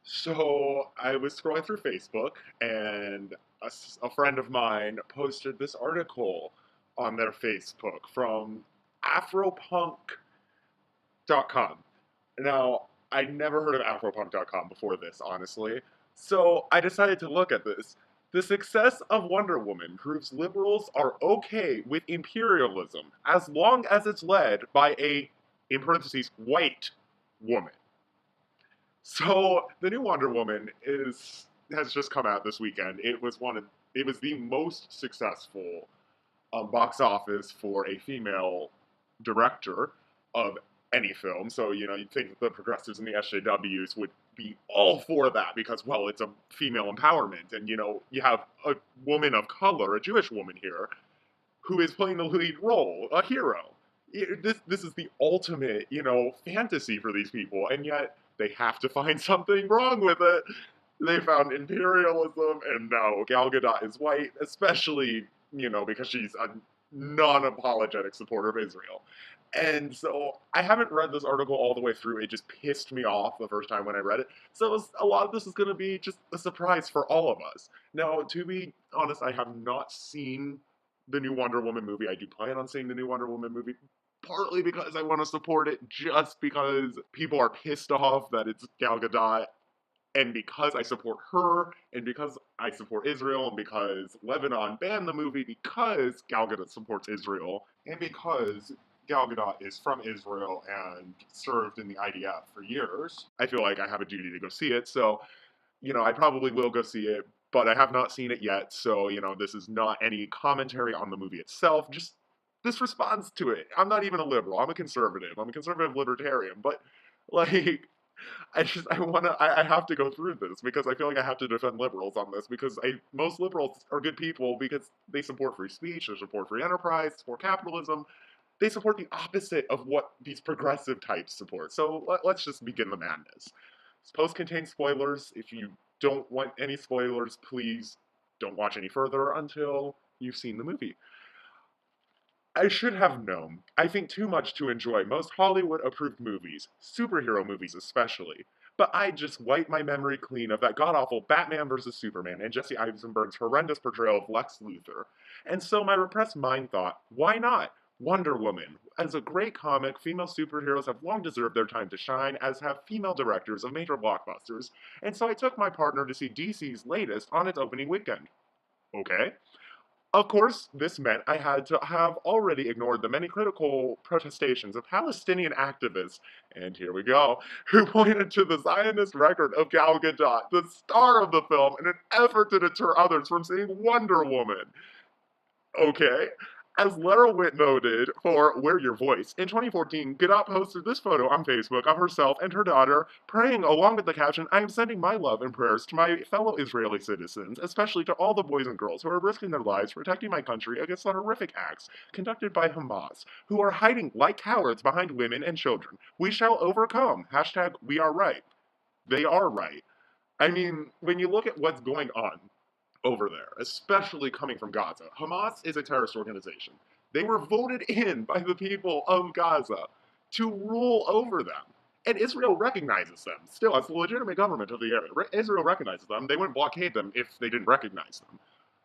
So I was scrolling through Facebook, and a friend of mine posted this article on their Facebook from afropunk.com. Now, I'd never heard of afropunk.com before this, honestly. So I decided to look at this. The success of Wonder Woman proves liberals are okay with imperialism as long as it's led by a, in parentheses, white woman. So the new Wonder Woman is has just come out this weekend. It was the most successful box office for a female director of any film. So you'd think the progressives and the SJWs would be all for that because it's a female empowerment, and you have a woman of color, a Jewish woman here, who is playing the lead role, a hero. This is the ultimate, fantasy for these people, and yet they have to find something wrong with it. They found imperialism, and now Gal Gadot is white, especially, because she's a non-apologetic supporter of Israel. And so I haven't read this article all the way through. It just pissed me off the first time when I read it. So a lot of this is going to be just a surprise for all of us. Now, to be honest, I have not seen the new Wonder Woman movie. I do plan on seeing the new Wonder Woman movie, partly because I want to support it, just because people are pissed off that it's Gal Gadot, and because I support her, and because I support Israel, and because Lebanon banned the movie because Gal Gadot supports Israel, and because Gal Gadot is from Israel and served in the IDF for years, I feel like I have a duty to go see it. So I probably will go see it, but I have not seen it yet. So, this is not any commentary on the movie itself. Just this response to it. I'm not even a liberal. I'm a conservative. I'm a conservative libertarian. But like, I have to go through this because I feel like I have to defend liberals on this because most liberals are good people because they support free speech, they support free enterprise, support capitalism. They support the opposite of what these progressive types support. So let's just begin the madness. This post contains spoilers. If you don't want any spoilers, please don't watch any further until you've seen the movie. I should have known. I think too much to enjoy most Hollywood approved movies, superhero movies especially. But I just wiped my memory clean of that god awful Batman vs. Superman and Jesse Eisenberg's horrendous portrayal of Lex Luthor. And so my repressed mind thought, why not? Wonder Woman. As a great comic, female superheroes have long deserved their time to shine, as have female directors of major blockbusters. And so I took my partner to see DC's latest on its opening weekend. Okay. Of course, this meant I had to have already ignored the many critical protestations of Palestinian activists, and here we go, who pointed to the Zionist record of Gal Gadot, the star of the film, in an effort to deter others from seeing Wonder Woman. Okay. As Lara Witt noted for Wear Your Voice, in 2014, Gadot posted this photo on Facebook of herself and her daughter praying along with the caption, I am sending my love and prayers to my fellow Israeli citizens, especially to all the boys and girls who are risking their lives protecting my country against the horrific acts conducted by Hamas, who are hiding like cowards behind women and children. We shall overcome. Hashtag we are right. They are right. I mean, when you look at what's going on over there, especially coming from Gaza. Hamas is a terrorist organization. They were voted in by the people of Gaza to rule over them. And Israel recognizes them still as the legitimate government of the area. Israel recognizes them. They wouldn't blockade them if they didn't recognize them.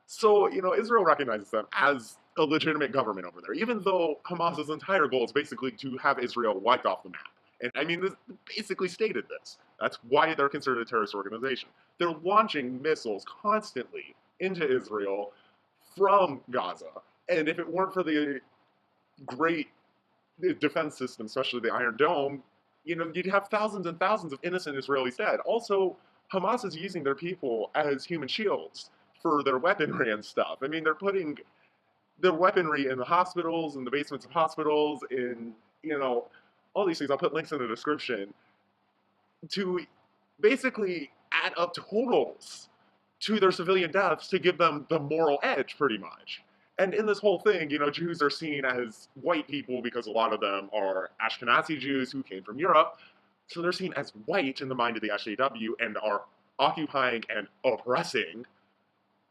So, Israel recognizes them as a legitimate government over there, even though Hamas's entire goal is basically to have Israel wiped off the map. And I mean, this basically stated this. That's why they're considered a terrorist organization. They're launching missiles constantly into Israel from Gaza. And if it weren't for the great defense system, especially the Iron Dome, you'd have thousands and thousands of innocent Israelis dead. Also, Hamas is using their people as human shields for their weaponry and stuff. I mean, they're putting their weaponry in the hospitals, in the basements of hospitals, in, all these things. I'll put links in the description to basically add up totals to their civilian deaths to give them the moral edge, pretty much. And in this whole thing, Jews are seen as white people because a lot of them are Ashkenazi Jews who came from Europe. So they're seen as white in the mind of the SJW and are occupying and oppressing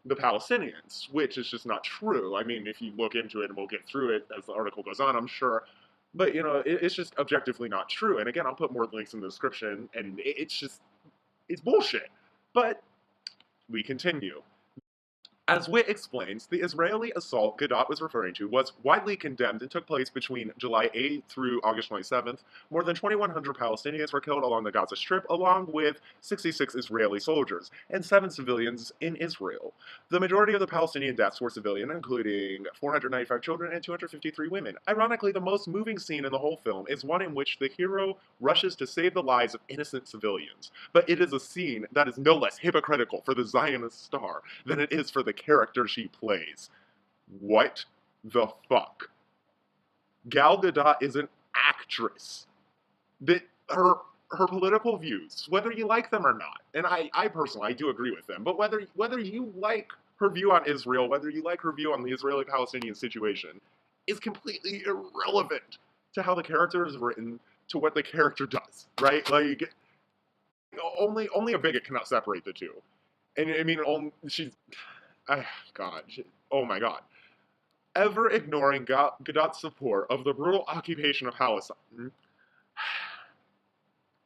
the Palestinians, which is just not true. I mean, if you look into it, and we'll get through it as the article goes on, I'm sure. But, it's just objectively not true. And again, I'll put more links in the description, and it's just It's bullshit. But we continue. As Witt explains, the Israeli assault Gadot was referring to was widely condemned and took place between July 8th through August 27th. More than 2,100 Palestinians were killed along the Gaza Strip, along with 66 Israeli soldiers and 7 civilians in Israel. The majority of the Palestinian deaths were civilian, including 495 children and 253 women. Ironically, the most moving scene in the whole film is one in which the hero rushes to save the lives of innocent civilians. But it is a scene that is no less hypocritical for the Zionist star than it is for the character she plays. What the fuck? Gal Gadot is an actress. That her political views, whether you like them or not, and I personally I do agree with them, but whether you like her view on Israel, whether you like her view on the Israeli-Palestinian situation, is completely irrelevant to how the character is written, to what the character does, right? Like, only a bigot cannot separate the two. And I mean, she's, God, oh my God. Ever ignoring Gadot's support of the brutal occupation of Palestine.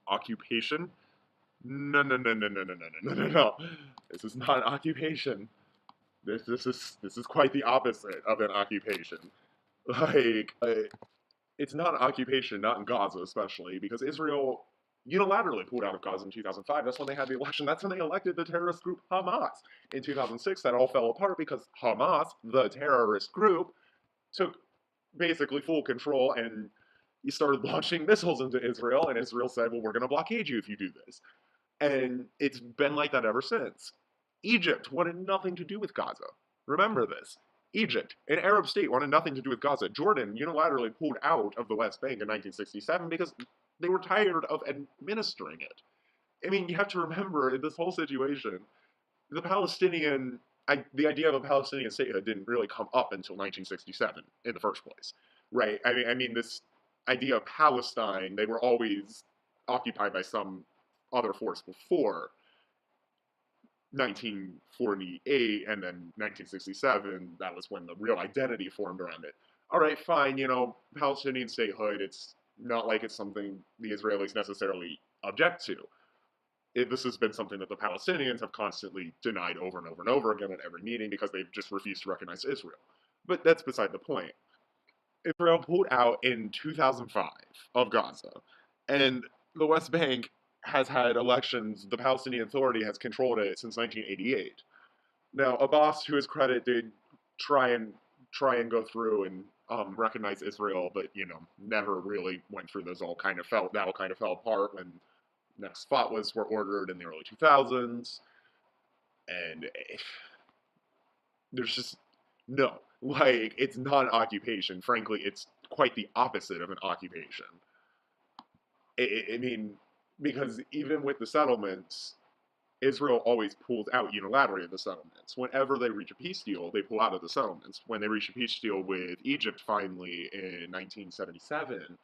Occupation? No, no, no, no, no, no, no, no, no, no. This is not an occupation. This is quite the opposite of an occupation. Like, it's not an occupation, not in Gaza especially, because Israel unilaterally pulled out of Gaza in 2005. That's when they had the election. That's when they elected the terrorist group Hamas. In 2006, that all fell apart because Hamas, the terrorist group, took basically full control and you started launching missiles into Israel, and Israel said, well, we're going to blockade you if you do this. And it's been like that ever since. Egypt wanted nothing to do with Gaza. Remember this. Egypt, an Arab state, wanted nothing to do with Gaza. Jordan unilaterally pulled out of the West Bank in 1967 because they were tired of administering it. I mean, you have to remember, in this whole situation, the the idea of a Palestinian statehood didn't really come up until 1967 in the first place, right? I mean, this idea of Palestine, they were always occupied by some other force before 1948, and then 1967, that was when the real identity formed around it. All right, fine, Palestinian statehood, it's not like it's something the Israelis necessarily object to. This has been something that the Palestinians have constantly denied over and over and over again at every meeting because they've just refused to recognize Israel. But that's beside the point. Israel pulled out in 2005 of Gaza, and the West Bank has had elections. The Palestinian Authority has controlled it since 1988. Now, Abbas, to his credit, did try and go through and recognize Israel, but never really went through. That all kind of fell apart when next fatwas were ordered in the early 2000s, and there's just no, like, it's not an occupation. Frankly, it's quite the opposite of an occupation. I mean, because even with the settlements, Israel always pulls out unilaterally of the settlements. Whenever they reach a peace deal, they pull out of the settlements. When they reached a peace deal with Egypt finally in 1977,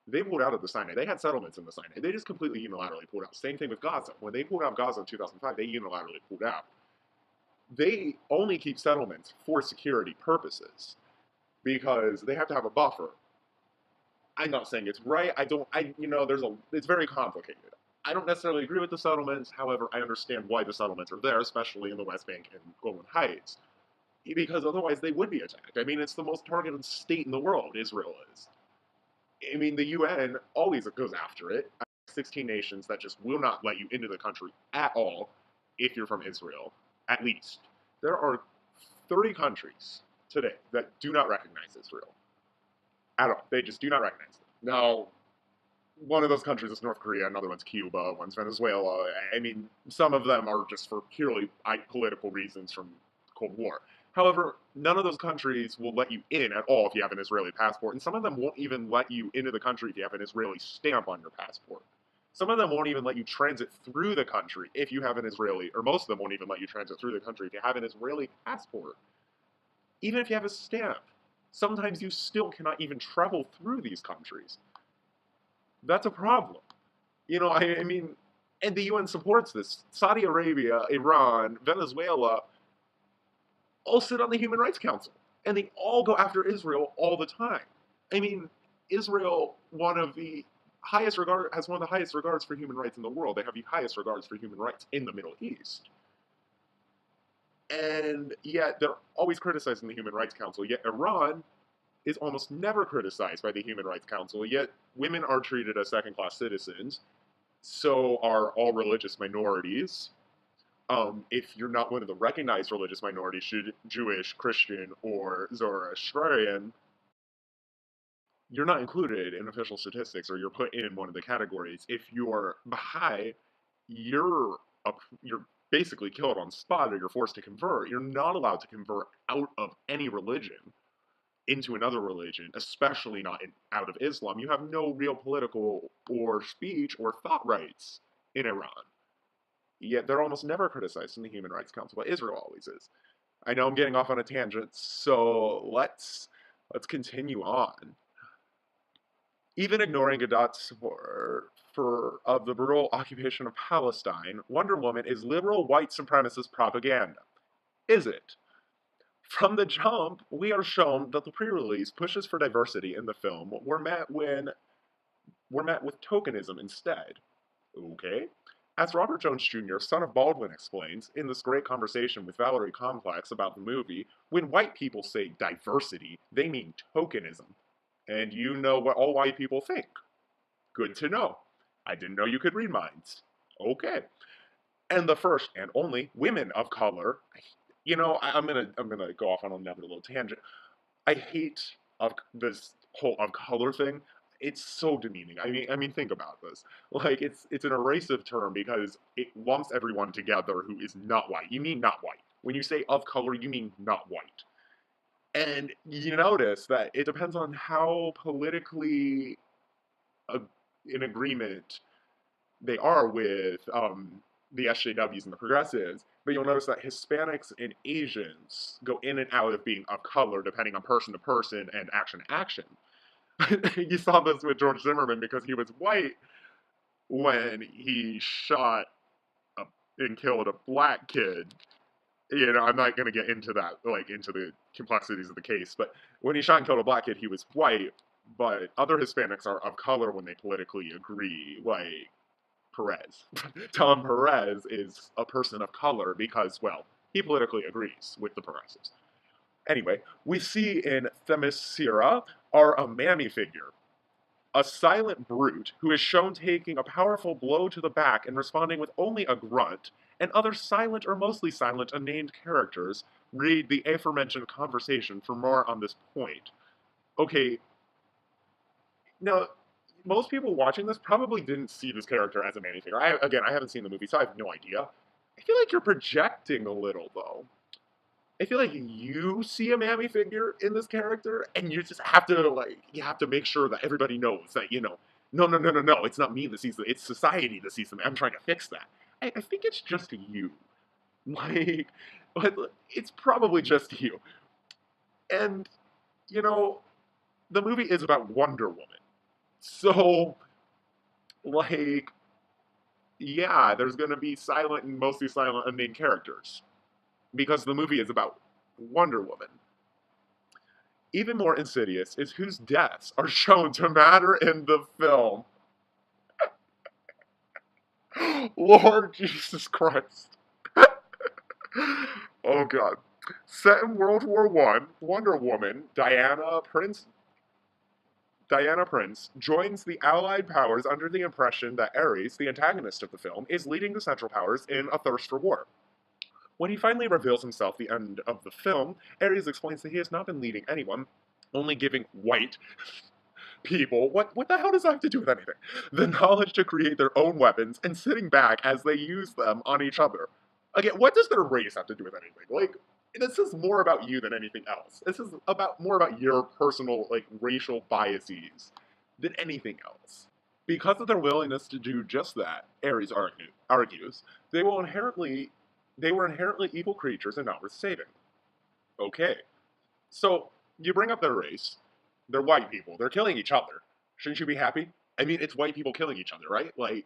they pulled out of the Sinai. They had settlements in the Sinai. They just completely unilaterally pulled out. Same thing with Gaza. When they pulled out of Gaza in 2005, they unilaterally pulled out. They only keep settlements for security purposes because they have to have a buffer. I'm not saying it's right. It's very complicated. I don't necessarily agree with the settlements. However, I understand why the settlements are there, especially in the West Bank and Golan Heights, because otherwise they would be attacked. I mean, it's the most targeted state in the world, Israel is. I mean, the UN always goes after it. 16 nations that just will not let you into the country at all if you're from Israel, at least. There are 30 countries today that do not recognize Israel at all. They just do not recognize it. Now, one of those countries is North Korea, another one's Cuba, one's Venezuela. I mean, some of them are just for purely political reasons from Cold War. However, none of those countries will let you in at all if you have an Israeli passport, and some of them won't even let you into the country if you have an Israeli stamp on your passport. Some of them won't even let you transit through the country if you have an Israeli, or most of them won't even let you transit through the country if you have an Israeli passport. Even if you have a stamp, sometimes you still cannot even travel through these countries. That's a problem. I mean, and the UN supports this. Saudi Arabia, Iran, Venezuela, all sit on the Human Rights Council, and they all go after Israel all the time. I mean, Israel, one of the has one of the highest regards for human rights in the world. They have the highest regards for human rights in the Middle East. And yet they're always criticizing the Human Rights Council. Yet Iran is almost never criticized by the Human Rights Council. Yet women are treated as second-class citizens. So are all religious minorities. If you're not one of the recognized religious minorities, Jewish, Christian, or Zoroastrian, you're not included in official statistics, or you're put in one of the categories. If you're Baha'i, you're you're basically killed on spot, or you're forced to convert. You're not allowed to convert out of any religion into another religion, especially not out of Islam. You have no real political or speech or thought rights in Iran. Yet they're almost never criticized in the Human Rights Council, but Israel always is. I know I'm getting off on a tangent, so let's continue on. Even ignoring Gadot's support of the brutal occupation of Palestine, Wonder Woman is liberal white supremacist propaganda. Is it? From the jump, we are shown that the pre-release pushes for diversity in the film were met with tokenism instead. Okay? As Robert Jones Jr., son of Baldwin, explains in this great conversation with Valerie Complex about the movie, when white people say diversity, they mean tokenism. And you know what all white people think. Good to know. I didn't know you could read minds. Okay. And the first and only women of color. I'm gonna go off on another little tangent. I hate of this whole of color thing. It's so demeaning. I mean, think about this. Like, it's an abrasive term because it lumps everyone together who is not white. You mean not white. When you say of color, you mean not white. And you notice that it depends on how politically uh, in agreement they are with the SJWs and the progressives, but you'll notice that Hispanics and Asians go in and out of being of color depending on person to person and action to action. You saw this with George Zimmerman because he was white when he shot a, and killed a black kid. I'm not going to get into that, like into the complexities of the case, but when he shot and killed a black kid, he was white, but other Hispanics are of color when they politically agree, like Perez. Tom Perez is a person of color because, well, he politically agrees with the Perezes. Anyway, we see in Themyscira are a mammy figure, a silent brute who is shown taking a powerful blow to the back and responding with only a grunt, and other silent or mostly silent unnamed characters. Read the aforementioned conversation for more on this point. Okay, now, most people watching this probably didn't see this character as a mammy figure. I haven't seen the movie, so I have no idea. I feel like you're projecting a little, though. I feel like you see a mammy figure in this character, and you just have to you have to make sure that everybody knows that no, no, no, no, no, it's not me that sees them, it's society that sees them. I'm trying to fix that. I think it's just you, like, but it's probably just you. And you know, the movie is about Wonder Woman, so like, yeah, there's gonna be silent and mostly silent unnamed characters because the movie is about Wonder Woman. Even more insidious is whose deaths are shown to matter in the film. Lord Jesus Christ. Oh God. Set in World War One, Wonder Woman, Diana Prince, joins the Allied powers under the impression that Ares, the antagonist of the film, is leading the Central Powers in a thirst for war. When he finally reveals himself at the end of the film, Ares explains that he has not been leading anyone, only giving white people, what the hell does that have to do with anything? The knowledge to create their own weapons and sitting back as they use them on each other. Again, what does their race have to do with anything? Like, this is more about you than anything else. This is more about your personal, like, racial biases than anything else. Because of their willingness to do just that, Ares argues, they will inherently they were inherently evil creatures and not worth saving. Okay. So you bring up their race. They're white people. They're killing each other. Shouldn't you be happy? I mean, it's white people killing each other, right? Like,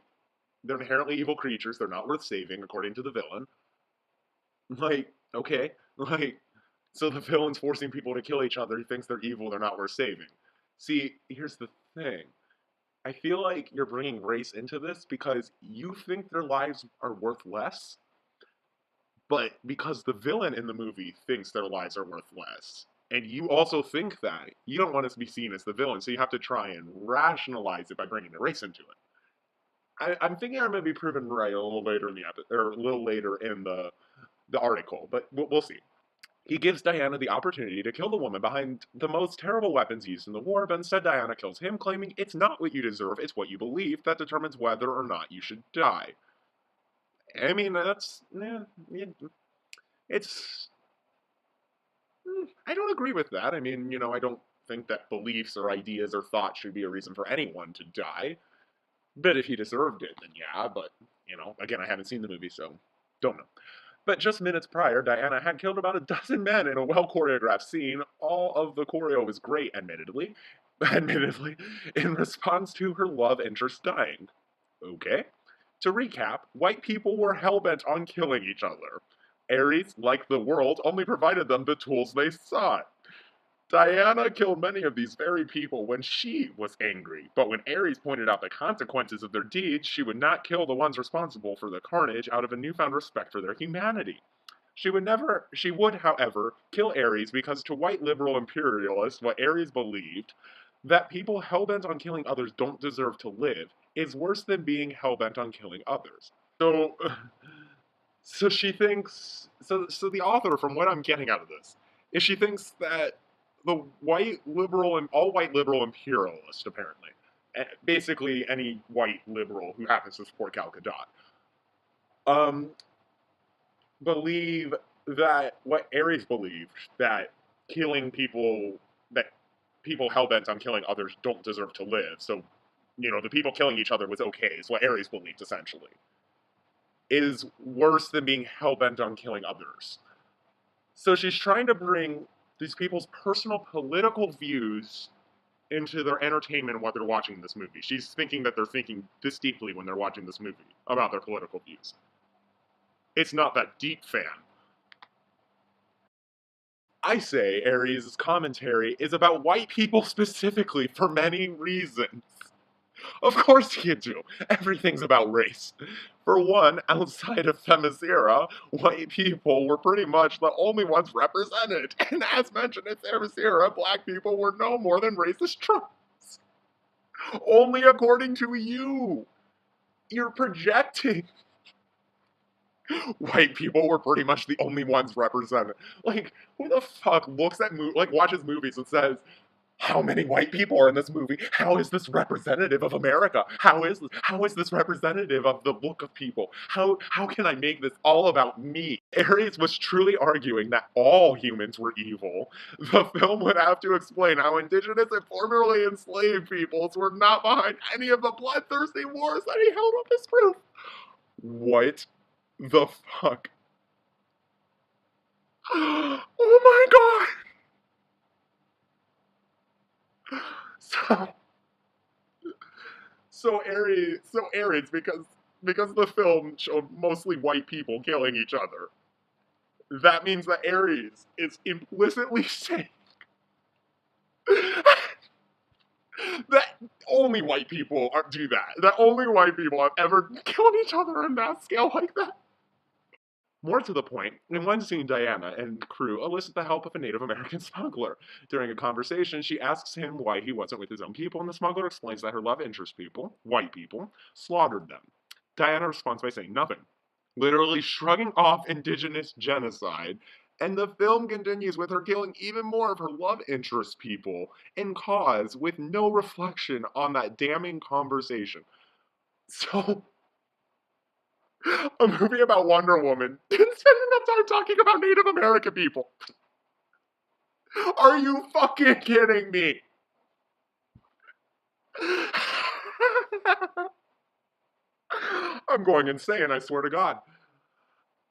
they're inherently evil creatures. They're not worth saving, according to the villain. Like, okay. Like, so the villain's forcing people to kill each other. He thinks they're evil. They're not worth saving. See, here's the thing. I feel like you're bringing race into this because you think their lives are worth less, but because the villain in the movie thinks their lives are worth less. And you also think that. You don't want us to be seen as the villain, so you have to try and rationalize it by bringing the race into it. I'm thinking I'm going to be proven right a little later in the episode, or a little later in the article, but we'll see. He gives Diana the opportunity to kill the woman behind the most terrible weapons used in the war, but instead Diana kills him, claiming it's not what you deserve, it's what you believe that determines whether or not you should die. I mean, it's. I don't agree with that. I mean, I don't think that beliefs or ideas or thoughts should be a reason for anyone to die. But if he deserved it, then yeah. But, again, I haven't seen the movie, so don't know. But just minutes prior, Diana had killed about a dozen men in a well choreographed scene. All of the choreo was great, admittedly. Admittedly, in response to her love interest dying. Okay. To recap, white people were hellbent on killing each other. Ares, like the world, only provided them the tools they sought. Diana killed many of these very people when she was angry, but when Ares pointed out the consequences of their deeds, she would not kill the ones responsible for the carnage out of a newfound respect for their humanity. She would, however, kill Ares because to white liberal imperialists, what Ares believed, that people hellbent on killing others don't deserve to live, is worse than being hellbent on killing others. So, so she thinks, so the author, from what I'm getting out of this, is she thinks that the white liberal and all white liberal imperialist, apparently, basically any white liberal who happens to support Gal Gadot, um, believe that what Ares believed, that killing people, that people hell bent on killing others don't deserve to live. So, the people killing each other was okay, is what Ares believed essentially, is worse than being hell bent on killing others. So she's trying to bring these people's personal political views into their entertainment while they're watching this movie. She's thinking that they're thinking this deeply when they're watching this movie about their political views. It's not that deep, fam. I say Ares' commentary is about white people specifically for many reasons. Of course you do. Everything's about race. For one, outside of Themyscira, white people were pretty much the only ones represented. And as mentioned in Themyscira, black people were no more than racist tropes. Only according to you. You're projecting. White people were pretty much the only ones represented. Like, who the fuck looks at watches movies and says, how many white people are in this movie? How is this representative of America? How is this representative of the look of people? How can I make this all about me? Ares was truly arguing that all humans were evil. The film would have to explain how indigenous and formerly enslaved peoples were not behind any of the bloodthirsty wars that he held up as proof. What the fuck? Oh my god! So so Ares, because the film showed mostly white people killing each other, that means that Ares is implicitly saying that only white people do that. That only white people have ever killed each other on mass scale like that. More to the point, in one scene, Diana and crew elicit the help of a Native American smuggler. During a conversation, she asks him why he wasn't with his own people, and the smuggler explains that her love interest people, white people, slaughtered them. Diana responds by saying nothing, literally shrugging off indigenous genocide, and the film continues with her killing even more of her love interest people in cause with no reflection on that damning conversation. So, a movie about Wonder Woman didn't spend enough time talking about Native American people. Are you fucking kidding me? I'm going insane, I swear to God.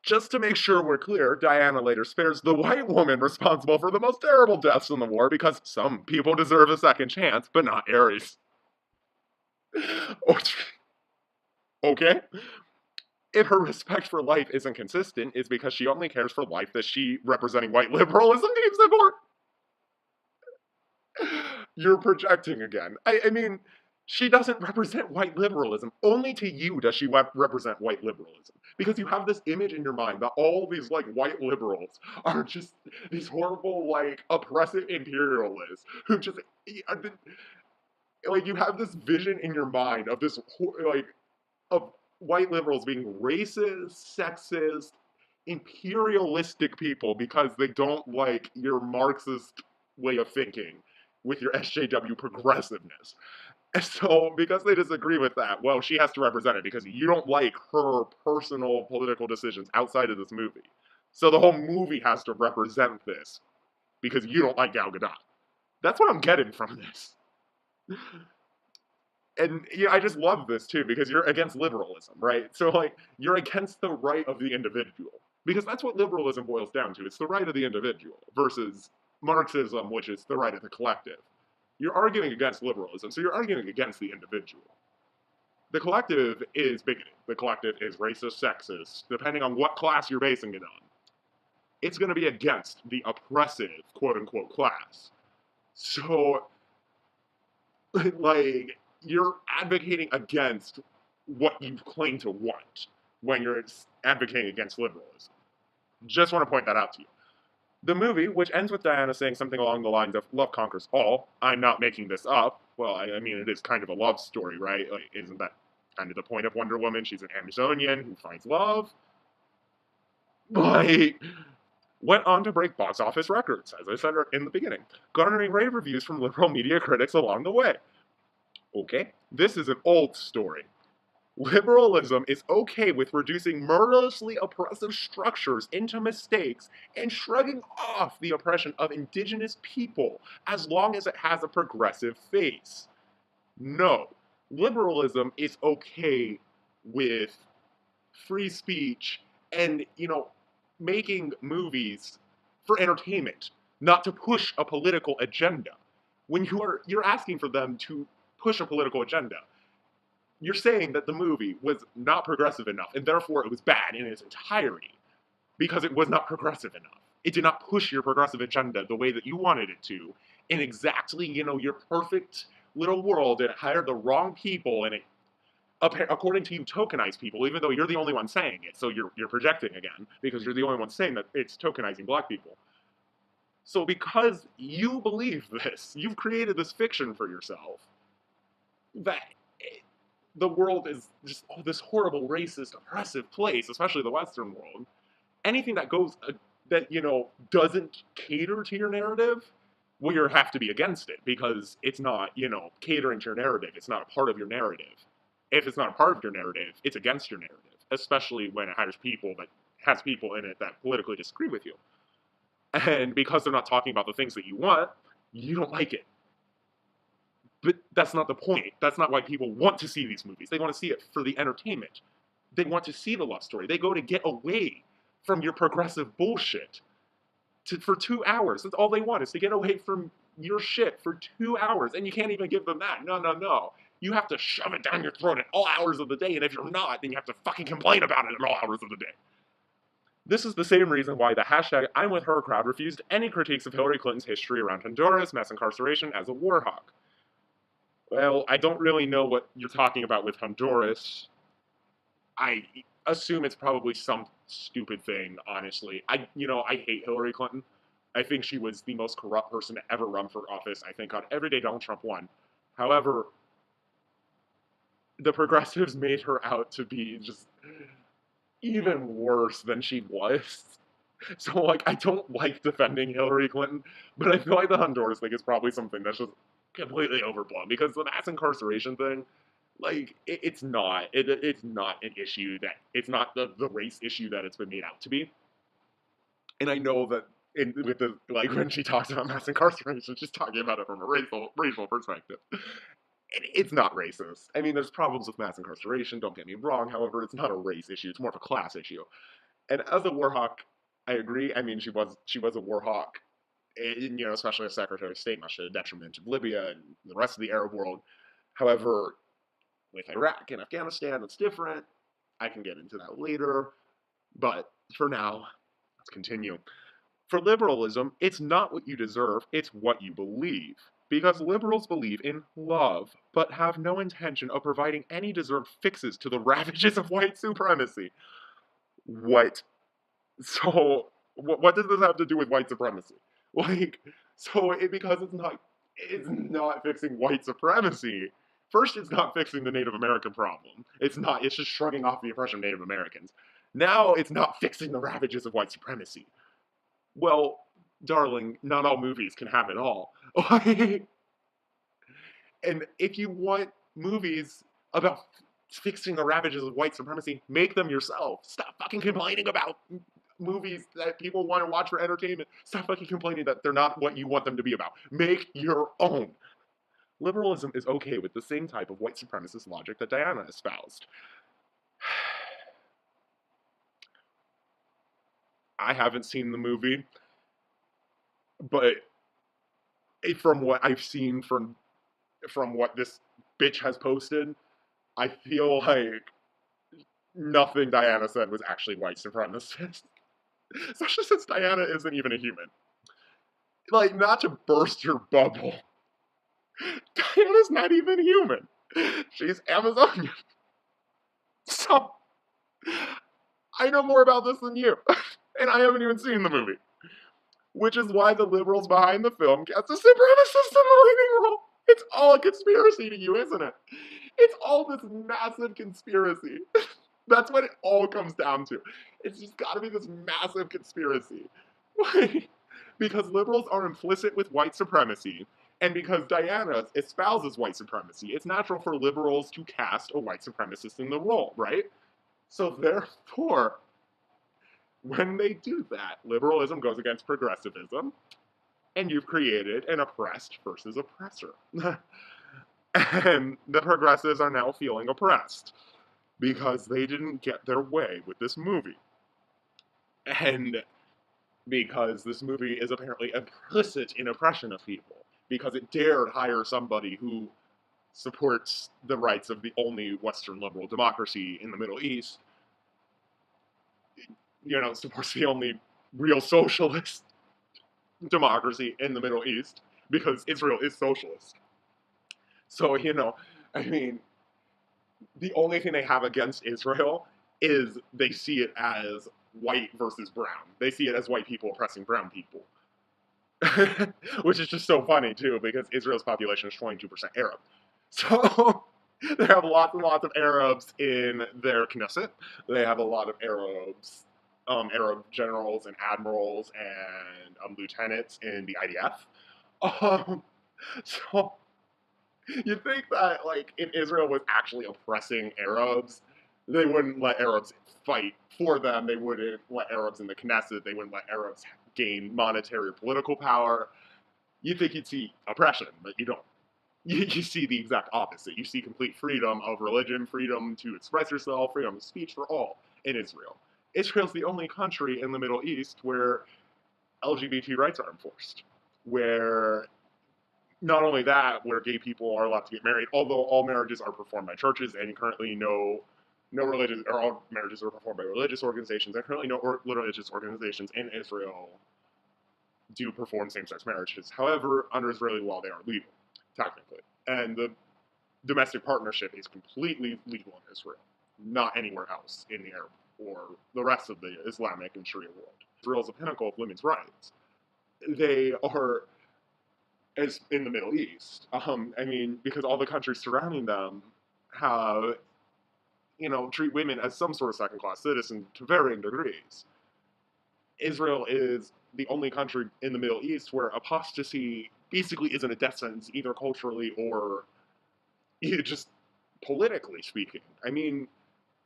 Just to make sure we're clear, Diana later spares the white woman responsible for the most terrible deaths in the war because some people deserve a second chance, but not Ares. Okay? If her respect for life isn't consistent, it's because she only cares for life that she, representing white liberalism, deems important. You're projecting again. I mean, She doesn't represent white liberalism. Only to you does she represent white liberalism. Because you have this image in your mind that all these like white liberals are just these horrible, like oppressive imperialists who just like you have this vision in your mind of this like of white liberals being racist, sexist, imperialistic people because they don't like your Marxist way of thinking with your SJW progressiveness. And so, because they disagree with that, well, she has to represent it because you don't like her personal political decisions outside of this movie. So the whole movie has to represent this because you don't like Gal Gadot. That's what I'm getting from this. And yeah, I just love this too because you're against liberalism, right? So like you're against the right of the individual because that's what liberalism boils down to. It's the right of the individual versus Marxism, which is the right of the collective. You're arguing against liberalism, so you're arguing against the individual. The collective is bigoted. The collective is racist, sexist, depending on what class you're basing it on. It's going to be against the oppressive, quote unquote, class. So, like, you're advocating against what you claim to want when you're advocating against liberalism. Just want to point that out to you. The movie, which ends with Diana saying something along the lines of "Love conquers all." I'm not making this up. Well, I mean, it is kind of a love story, right? Like, isn't that kind of the point of Wonder Woman? She's an Amazonian who finds love. Like, went on to break box office records, as I said in the beginning, garnering rave reviews from liberal media critics along the way. Okay, this is an old story. Liberalism is okay with reducing murderously oppressive structures into mistakes and shrugging off the oppression of indigenous people as long as it has a progressive face. No, liberalism is okay with free speech and, making movies for entertainment, not to push a political agenda. When you're asking for them to push a political agenda, you're saying that the movie was not progressive enough, and therefore it was bad in its entirety because it was not progressive enough. It did not push your progressive agenda the way that you wanted it to, in exactly, your perfect little world, and it hired the wrong people, and it, according to you, tokenized people, even though you're the only one saying it, so you're projecting again, because you're the only one saying that it's tokenizing black people. So because you believe this, you've created this fiction for yourself, that the world is just this horrible, racist, oppressive place, especially the Western world. Anything that goes that doesn't cater to your narrative, well, you have to be against it because it's not catering to your narrative. It's not a part of your narrative. If it's not a part of your narrative, it's against your narrative, especially when it hires people that has people in it that politically disagree with you. And because they're not talking about the things that you want, you don't like it. But that's not the point. That's not why people want to see these movies. They want to see it for the entertainment. They want to see the love story. They go to get away from your progressive bullshit for 2 hours. That's all they want is to get away from your shit for 2 hours. And you can't even give them that. No, no, no. You have to shove it down your throat at all hours of the day. And if you're not, then you have to fucking complain about it at all hours of the day. This is the same reason why the hashtag I'm with her crowd refused any critiques of Hillary Clinton's history around Honduras, mass incarceration as a war hawk. Well, I don't really know what you're talking about with Honduras. I assume it's probably some stupid thing, honestly. I hate Hillary Clinton. I think she was the most corrupt person to ever run for office. I think on every day Donald Trump won. However, the progressives made her out to be just even worse than she was. So, like, I don't like defending Hillary Clinton, but I feel like the Honduras thing is probably something that's just completely overblown because the mass incarceration thing, like, it's not. It's not an issue that, it's not the race issue that it's been made out to be. And I know that with the, like, when she talks about mass incarceration, she's talking about it from a racial perspective. It's not racist. I mean, there's problems with mass incarceration, don't get me wrong. However, it's not a race issue. It's more of a class issue. And as a war hawk, I agree. I mean, she was a war hawk, and, especially as Secretary of State, much to the detriment of Libya and the rest of the Arab world. However, with Iraq and Afghanistan, it's different. I can get into that later, but for now, let's continue. For liberalism, it's not what you deserve, it's what you believe. because liberals believe in love, but have no intention of providing any deserved fixes to the ravages of white supremacy. What? So, what does this have to do with white supremacy? Like, because it's not fixing white supremacy. First, it's not fixing the Native American problem. It's not, it's just shrugging off the oppression of Native Americans. Now, it's not fixing the ravages of white supremacy. Well, darling, not all movies can have it all. And if you want movies about fixing the ravages of white supremacy, make them yourself. Stop fucking complaining about movies that people want to watch for entertainment. Stop fucking complaining that they're not what you want them to be about. Make your own. Liberalism is okay with the same type of white supremacist logic that Diana espoused. I haven't seen the movie, but from what I've seen from what this bitch has posted, I feel like nothing Diana said was actually white supremacist. Especially since Diana isn't even a human. Like, not to burst your bubble, Diana's not even human. She's Amazonian. So, I know more about this than you. And I haven't even seen the movie. Which is why the liberals behind the film cast a supremacist in the leading role. It's all a conspiracy to you, isn't it? It's all this massive conspiracy. That's what it all comes down to. It's just gotta be this massive conspiracy. Because liberals are implicit with white supremacy, and because Diana espouses white supremacy, it's natural for liberals to cast a white supremacist in the role, right? So therefore, when they do that, liberalism goes against progressivism, and you've created an oppressed versus oppressor. And the progressives are now feeling oppressed because they didn't get their way with this movie. And because this movie is apparently implicit in oppression of people, because it dared hire somebody who supports the rights of the only Western liberal democracy in the Middle East, supports the only real socialist democracy in the Middle East, because Israel is socialist. So, I mean, the only thing they have against Israel is they see it as white versus brown. They see it as white people oppressing brown people. Which is just so funny, too, because Israel's population is 22% Arab. So they have lots and lots of Arabs in their Knesset. They have a lot of Arabs, Arab generals and admirals and lieutenants in the IDF. So you'd think that, like, if Israel was actually oppressing Arabs, they wouldn't let Arabs fight for them. They wouldn't let Arabs in the Knesset. They wouldn't let Arabs gain monetary or political power. You'd think you'd see oppression, but you don't. You see the exact opposite. You see complete freedom of religion, freedom to express yourself, freedom of speech for all in Israel. Israel's the only country in the Middle East where LGBT rights are enforced, where not only that, where gay people are allowed to get married, although all marriages are performed by churches, and currently no religious, or all marriages are performed by religious organizations, and currently no religious organizations in Israel do perform same-sex marriages. However, under Israeli law, they are legal, technically. And the domestic partnership is completely legal in Israel, not anywhere else in the Arab or the rest of the Islamic and Sharia world. Israel is a pinnacle of women's rights. They are, as in the Middle East, because all the countries surrounding them have, treat women as some sort of second-class citizen to varying degrees. Israel is the only country in the Middle East where apostasy basically isn't a death sentence, either culturally or just politically speaking. I mean,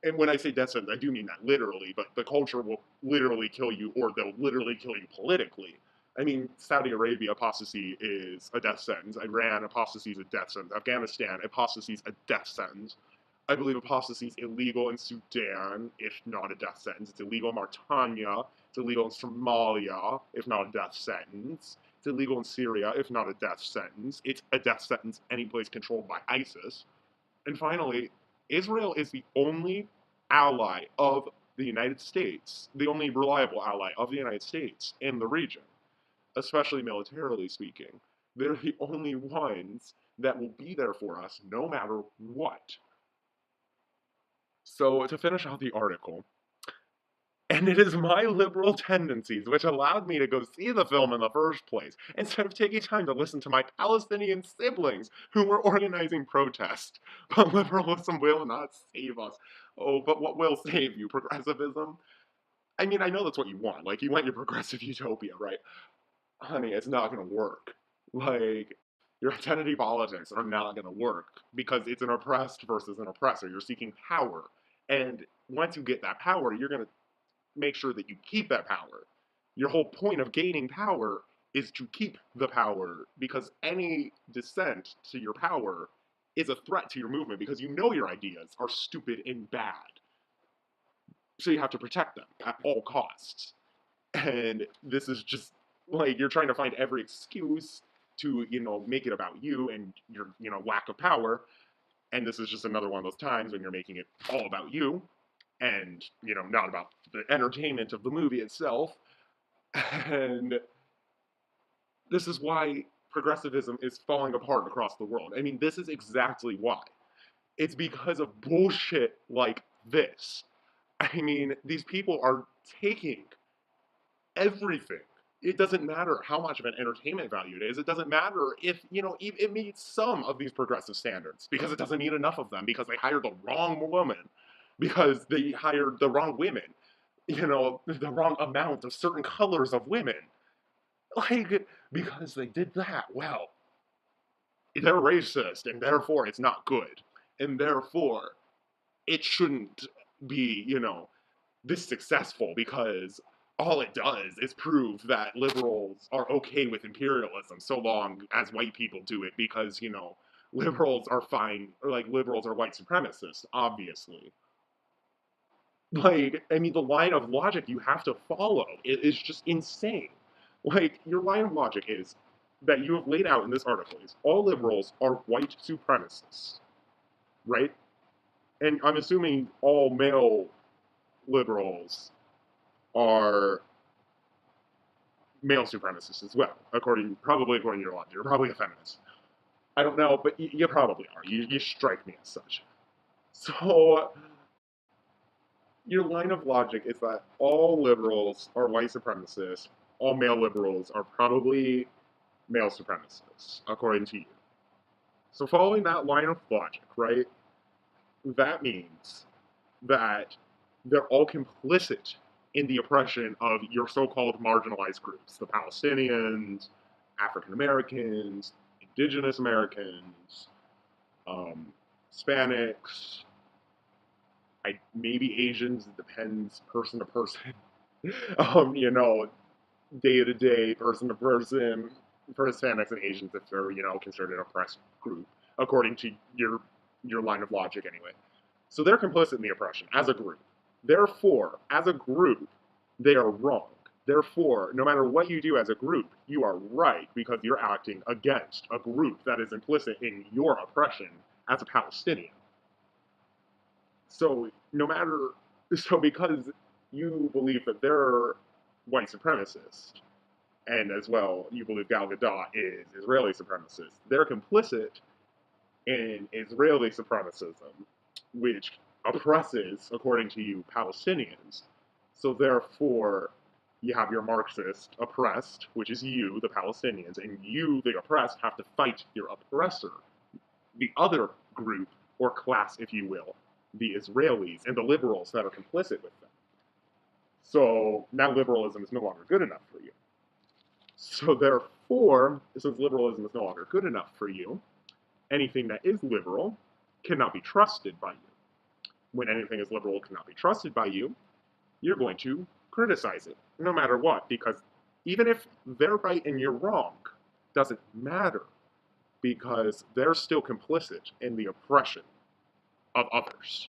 and when I say death sentence, I do mean that literally, but the culture will literally kill you, or they'll literally kill you politically. I mean, Saudi Arabia, apostasy is a death sentence. Iran, apostasy is a death sentence. Afghanistan, apostasy is a death sentence. I believe apostasy is illegal in Sudan, if not a death sentence. It's illegal in Mauritania. It's illegal in Somalia, if not a death sentence. It's illegal in Syria, if not a death sentence. It's a death sentence any place controlled by ISIS. And finally, Israel is the only ally of the United States, the only reliable ally of the United States in the region, especially militarily speaking, They're the only ones that will be there for us no matter what. So, to finish out the article, and it is my liberal tendencies which allowed me to go see the film in the first place, instead of taking time to listen to my Palestinian siblings who were organizing protest. But liberalism will not save us. Oh, but what will save you? Progressivism? I mean, I know that's what you want. Like, you want your progressive utopia, right? Honey, it's not gonna work. Like, your identity politics are not gonna work because it's an oppressed versus an oppressor. You're seeking power. And once you get that power, you're gonna make sure that you keep that power. Your whole point of gaining power is to keep the power because any dissent to your power is a threat to your movement because you know your ideas are stupid and bad. So you have to protect them at all costs. And this is just like you're trying to find every excuse to, make it about you and your, lack of power. And this is just another one of those times when you're making it all about you and, not about the entertainment of the movie itself. And this is why progressivism is falling apart across the world. I mean, this is exactly why. It's because of bullshit like this. I mean, these people are taking everything. It doesn't matter how much of an entertainment value it is. It doesn't matter if, it meets some of these progressive standards because it doesn't need enough of them because they hired the wrong woman, because they hired the wrong women, the wrong amount of certain colors of women. Like, because they did that, well, they're racist and therefore it's not good. And therefore it shouldn't be, this successful because all it does is prove that liberals are okay with imperialism so long as white people do it because, liberals are fine, or like liberals are white supremacists, obviously. Like, I mean, the line of logic you have to follow is just insane. Like, your line of logic is that you have laid out in this article is all liberals are white supremacists, right? And I'm assuming all male liberals are male supremacists as well, probably according to your logic. You're probably a feminist. I don't know, but you probably are. You strike me as such. So your line of logic is that all liberals are white supremacists. All male liberals are probably male supremacists, according to you. So following that line of logic, right? That means that they're all complicit in the oppression of your so-called marginalized groups, the Palestinians, African Americans, Indigenous Americans, Hispanics, maybe Asians. It depends, person to person. Day to day, person to person, for Hispanics and Asians, if they're considered an oppressed group, according to your line of logic, anyway. So they're complicit in the oppression as a group. Therefore, as a group, they are wrong. Therefore, no matter what you do as a group, you are right because you're acting against a group that is implicit in your oppression as a Palestinian. So, because you believe that they're white supremacists, and as well, you believe Gal Gadot is Israeli supremacist, they're complicit in Israeli supremacism, which oppresses, according to you, Palestinians. So therefore, you have your Marxist oppressed, which is you, the Palestinians, and you, the oppressed, have to fight your oppressor, the other group, or class, if you will, the Israelis and the liberals that are complicit with them. So now liberalism is no longer good enough for you. So therefore, since liberalism is no longer good enough for you, anything that is liberal cannot be trusted by you. When anything is liberal cannot be trusted by you, you're going to criticize it, no matter what, because even if they're right and you're wrong, doesn't matter, because they're still complicit in the oppression of others.